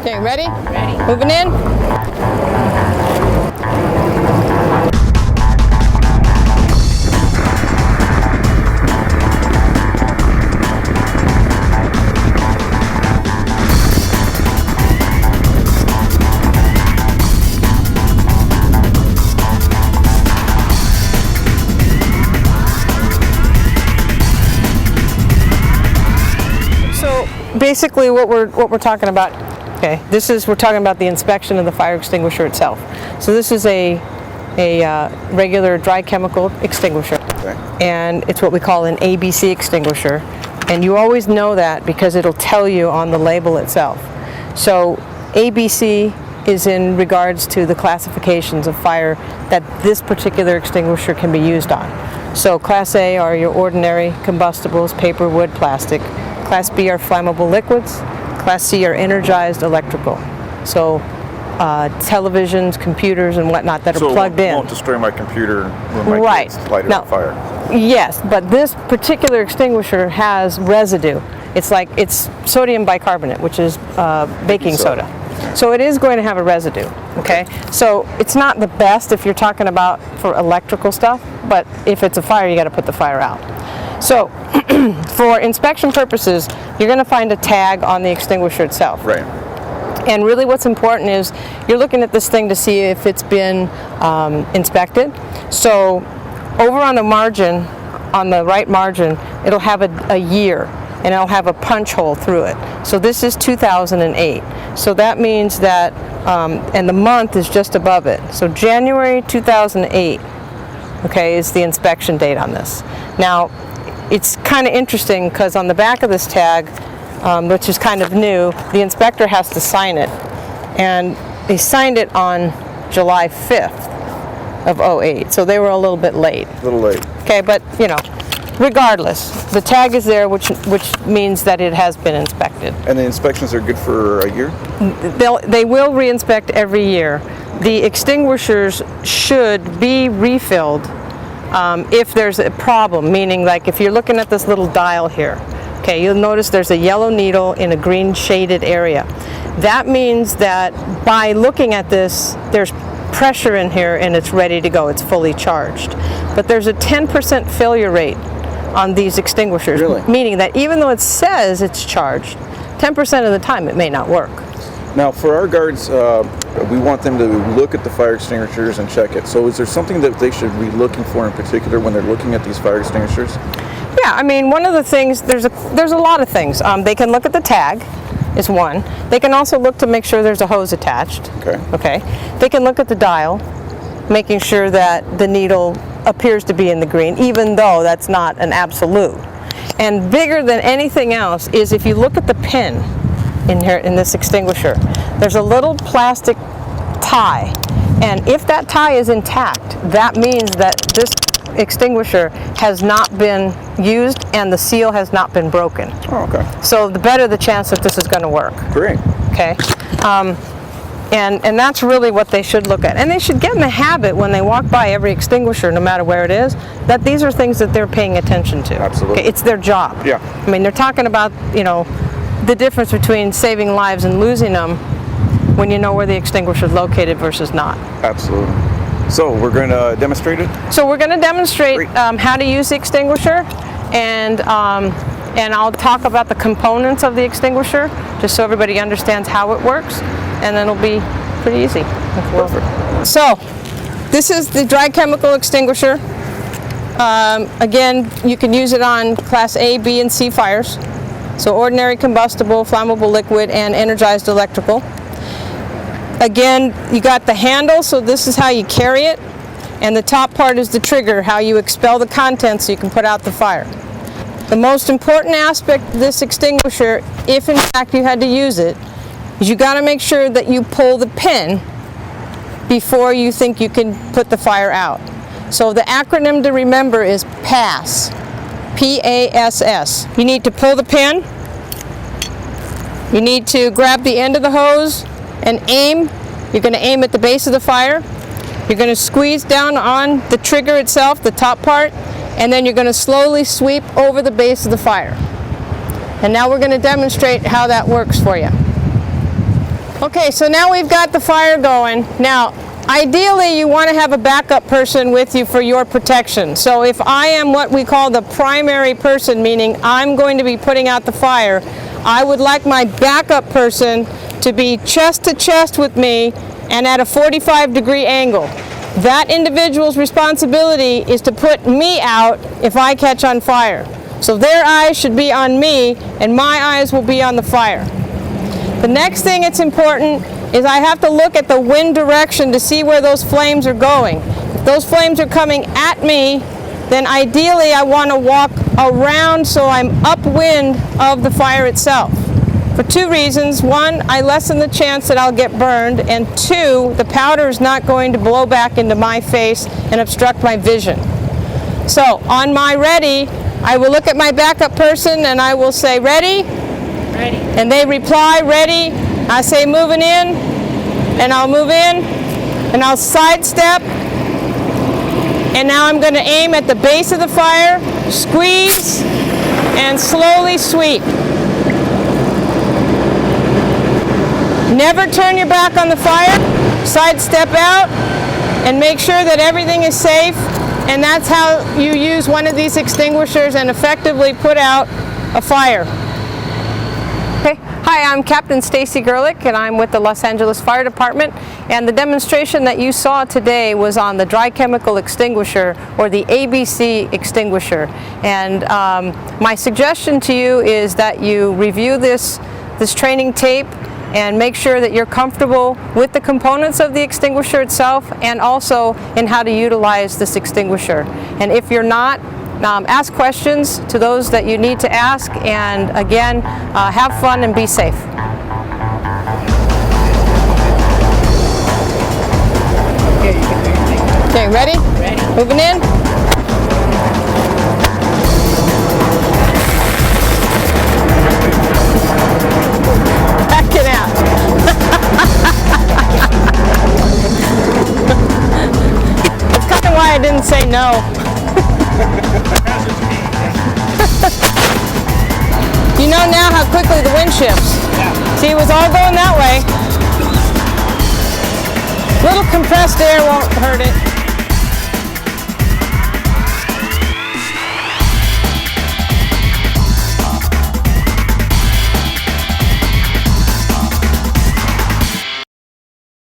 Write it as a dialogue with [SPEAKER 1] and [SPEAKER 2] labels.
[SPEAKER 1] Okay, ready?
[SPEAKER 2] Ready.
[SPEAKER 1] Moving in. So basically what we're talking about, okay, we're talking about the inspection of the fire extinguisher itself. So this is a regular dry chemical extinguisher,
[SPEAKER 3] Okay.
[SPEAKER 1] and it's what we call an ABC extinguisher, and you always know that because it'll tell you on the label itself. So ABC is in regards to the classifications of fire that this particular extinguisher can be used on. So Class A are your ordinary combustibles, paper, wood, plastic. Class B are flammable liquids. Class C are energized electrical. So televisions, computers, and whatnot that are plugged in.
[SPEAKER 3] So it won't destroy my computer when my kids light it on fire.
[SPEAKER 1] Yes, but this particular extinguisher has residue. It's sodium bicarbonate, which is baking soda. So it is going to have a residue, okay? So it's not the best if you're talking about for electrical stuff, but if it's a fire, you got to put the fire out. So for inspection purposes, you're going to find a tag on the extinguisher itself.
[SPEAKER 3] Right.
[SPEAKER 1] And really what's important is you're looking at this thing to see if it's been inspected. So over on the margin, on the right margin, it'll have a year, and it'll have a punch hole through it. So this is 2008. So that means that, and the month is just above it. So January 2008, okay, is the inspection date on this. Now, it's kind of interesting because on the back of this tag, which is kind of new, the inspector has to sign it. And they signed it on July 5th of 08. So they were a little bit late.
[SPEAKER 3] A little late.
[SPEAKER 1] Okay, but you know, regardless, the tag is there, which means that it has been inspected.
[SPEAKER 3] And the inspections are good for a year?
[SPEAKER 1] They will re-inspect every year. The extinguishers should be refilled if there's a problem, meaning like if you're looking at this little dial here, okay, you'll notice there's a yellow needle in a green shaded area. That means that by looking at this, there's pressure in here and it's ready to go, it's fully charged. But there's a 10% failure rate on these extinguishers,
[SPEAKER 3] really?
[SPEAKER 1] Meaning that even though it says it's charged, 10% of the time it may not work.
[SPEAKER 3] Now, for our guards, we want them to look at the fire extinguishers and check it. So is there something that they should be looking for in particular when they're looking at these fire extinguishers?
[SPEAKER 1] Yeah, I mean, one of the things, there's a lot of things. They can look at the tag, is one. They can also look to make sure there's a hose attached. Okay. They can look at the dial, making sure that the needle appears to be in the green, even though that's not an absolute. And bigger than anything else is if you look at the pin in here in this extinguisher, there's a little plastic tie, and if that tie is intact, that means that this extinguisher has not been used and the seal has not been broken.
[SPEAKER 3] Oh, okay.
[SPEAKER 1] So the better the chance that this is going to work.
[SPEAKER 3] Great.
[SPEAKER 1] Okay. And that's really what they should look at. And they should get in the habit when they walk by every extinguisher, no matter where it is, that these are things that they're paying attention to.
[SPEAKER 3] Absolutely.
[SPEAKER 1] Okay? It's their job.
[SPEAKER 3] Yeah.
[SPEAKER 1] I mean, they're talking about, you know, the difference between saving lives and losing them when you know where the extinguisher is located versus not.
[SPEAKER 3] Absolutely. So we're going to demonstrate it?
[SPEAKER 1] So we're going to demonstrate how to use the extinguisher, and I'll talk about the components of the extinguisher, just so everybody understands how it works, and then it'll be pretty easy.
[SPEAKER 3] Perfect.
[SPEAKER 1] So this is the dry chemical extinguisher. Again, you can use it on Class A, B, and C fires. So ordinary combustible, flammable liquid, and energized electrical. Again, you got the handle, so this is how you carry it. And the top part is the trigger, how you expel the contents so you can put out the fire. The most important aspect of this extinguisher, if in fact you had to use it, is you got to make sure that you pull the pin before you think you can put the fire out. So the acronym to remember is PASS. P-A-S-S. You need to pull the pin. You need to grab the end of the hose and aim. You're going to aim at the base of the fire. You're going to squeeze down on the trigger itself, the top part, and then you're going to slowly sweep over the base of the fire. And now we're going to demonstrate how that works for you. Okay, so now we've got the fire going. Now, ideally you want to have a backup person with you for your protection. So if I am what we call the primary person, meaning I'm going to be putting out the fire, I would like my backup person to be chest to chest with me and at a 45-degree angle. That individual's responsibility is to put me out if I catch on fire. So their eyes should be on me and my eyes will be on the fire. The next thing that's important is I have to look at the wind direction to see where those flames are going. If those flames are coming at me, then ideally I want to walk around so I'm upwind of the fire itself. For two reasons. One, I lessen the chance that I'll get burned, and two, the powder is not going to blow back into my face and obstruct my vision. So on my ready, I will look at my backup person and I will say, ready?
[SPEAKER 2] Ready.
[SPEAKER 1] And they reply, ready. I say, moving in, and I'll move in, and I'll sidestep, and now I'm going to aim at the base of the fire, squeeze, and slowly sweep. Never turn your back on the fire, sidestep out, and make sure that everything is safe, and that's how you use one of these extinguishers and effectively put out a fire. Okay. Hi, I'm Captain Stacy Gerlich, and I'm with the Los Angeles Fire Department, and the demonstration that you saw today was on the dry chemical extinguisher, or the ABC extinguisher. And my suggestion to you is that you review this training tape and make sure that you're comfortable with the components of the extinguisher itself and also in how to utilize this extinguisher. And if you're not, ask questions to those that you need to ask, and again, have fun and be safe. Okay, ready?
[SPEAKER 2] Ready.
[SPEAKER 1] Moving in. Backing out. That's kind of why I didn't say no. You know now how quickly the wind shifts.
[SPEAKER 2] Yeah.
[SPEAKER 1] See, it was all going that way. Little compressed air won't hurt it.